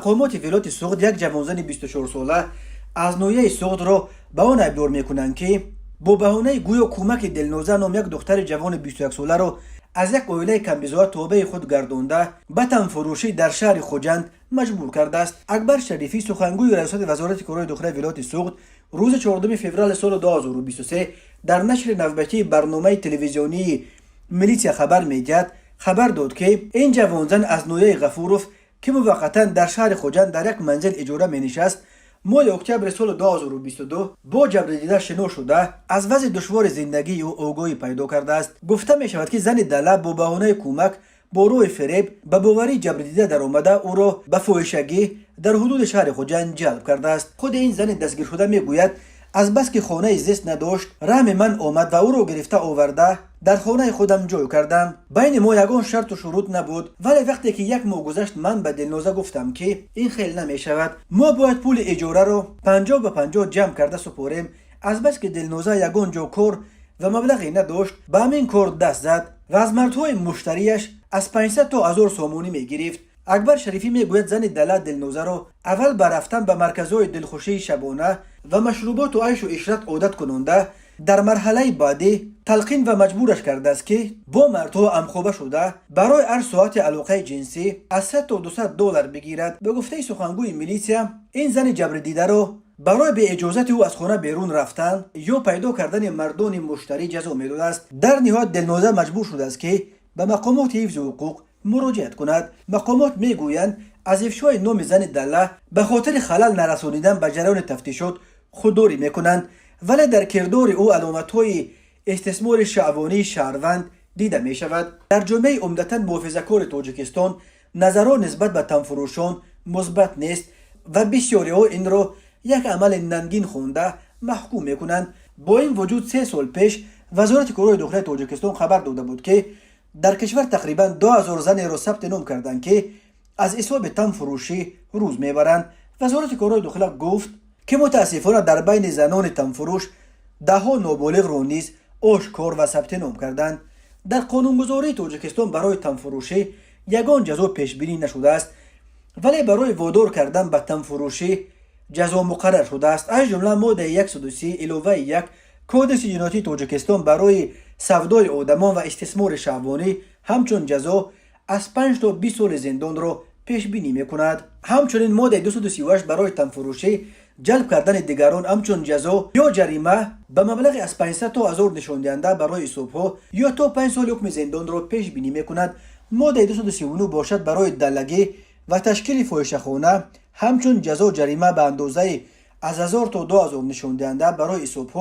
مقامات ولایت سوغد یک جوانزن 24 ساله از نویه سوغد را به آن ابدار میکنند که با بهانه گویا کمک دلنوزه نام یک دختر جوان 21 ساله را از یک عائله کمبزا توبه خود گردانده به تن فروشی در شهر خوجند مجبور کرده است. اکبر شریفی سخنگوی ریاست وزارت کارهای داخلی ولایت سوغد روز 14 فوریه سال 2023 در نشر نوبتی برنامه تلویزیونی میلیسیا خبر میدهد خبر داد که این جوانزن از نویه غفوروف که موقتا در شهر خوجند در یک منزل اجاره می نشست ماه اکتبر سال 2022 با جبر دیده شناخته شده از وضع دشوار زندگی او آگاهی پیدا کرده است. گفته می شود که زن دله با بهانه کمک با روی فریب به باوری جبر دیده در آمده او را به فاحشگی در حدود شهر خوجند جلب کرده است. خود این زن دستگیر شده می گوید از بس که خانه زیست نداشت رحم من آمد و او را گرفته آورده در خانه خودم جای کردم. بین ما یگان شرط و شروط نبود، ولی وقتی که یک ماه گذشت من به دلنوزه گفتم که این خیلی نمی شود، ما باید پول اجاره را 50 به 50 جمع کرده سپاریم. از بس که دلنوزه یگان جا کار و مبلغی نداشت به همین کار دست زد و از مردهای مشتریش از 500 تا 1000 سومونی می گرفت. اکبر شریفی میگوید زن دله دلنوزه را اول به رفتن به مرکزهای دلخوشی شبانه و مشروبات و عیش و عشرت عادت کننده در مرحله بعدی تلقین و مجبورش کرده است که با مردها همخوابه شده برای هر ساعت علاقه جنسی از 100 تا 200 دلار بگیرد. به گفته سخنگوی میلیسیا این زن جبر دیده را برای به اجازت او از خانه بیرون رفتن یا پیدا کردن مردان مشتری جزا میداده است. در نهایت دلنوزه مجبور شده است که به مقامات حفظ حقوق مراجعت کند. مقامات میگویند از افشای نام زن دله به خاطر خلل نرسانیدن به جریان تفتیشات خودداری میکنند، ولی در کردار او علامت‌های استثمار شهوانی شهروند دیده می شود. در جامعه عمدتاً محافظه‌کار تاجیکستان نظران نسبت به تنفروشان مثبت نیست و بسیاری ها این را یک عمل ننگین خوانده محکوم میکنند. با این وجود 3 سال پیش وزارت کارهای داخلی تاجیکستان خبر داده بود که در کشور تقریباً 2000 زن را ثبت نام کردند که از حساب تنفروشی روز میبرند. وزارت کارهای داخلی گفت که متاسفانه در بین زنان تنفروش دهها نابالغ را نیز آشکار و ثبت نام کردند. در قانونگذاری تاجیکستان برای تنفروشی یگان جزا پیش بینی نشده است، ولی برای وادار کردن به تنفروشی جزا مقرر شده است. از جمله ماده 130 علاوه 1 کدس جنایتی تاجیکستان برای سودای آدمان و استثمار شهوانی همچون جزا از 5 تا 20 سال زندان را پیش بینی میکند. همچنین ماده 238 برای تنفروشی جلب کردن دیگران همچون جزا یا جریمه به مبلغ از 500 تا 1000 نشان دهنده برای صبح یا تا 5 سال حکم زندان را پیش بینی میکند. ماده 239 باشد برای دلگی و تشکیل فاحشه‌خانه همچون جزا جریمه به اندازه از 1000 تا 2000 نشان دهنده برای صبح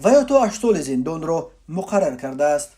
و یا تا 8 سال زندان را مقرر کرده است.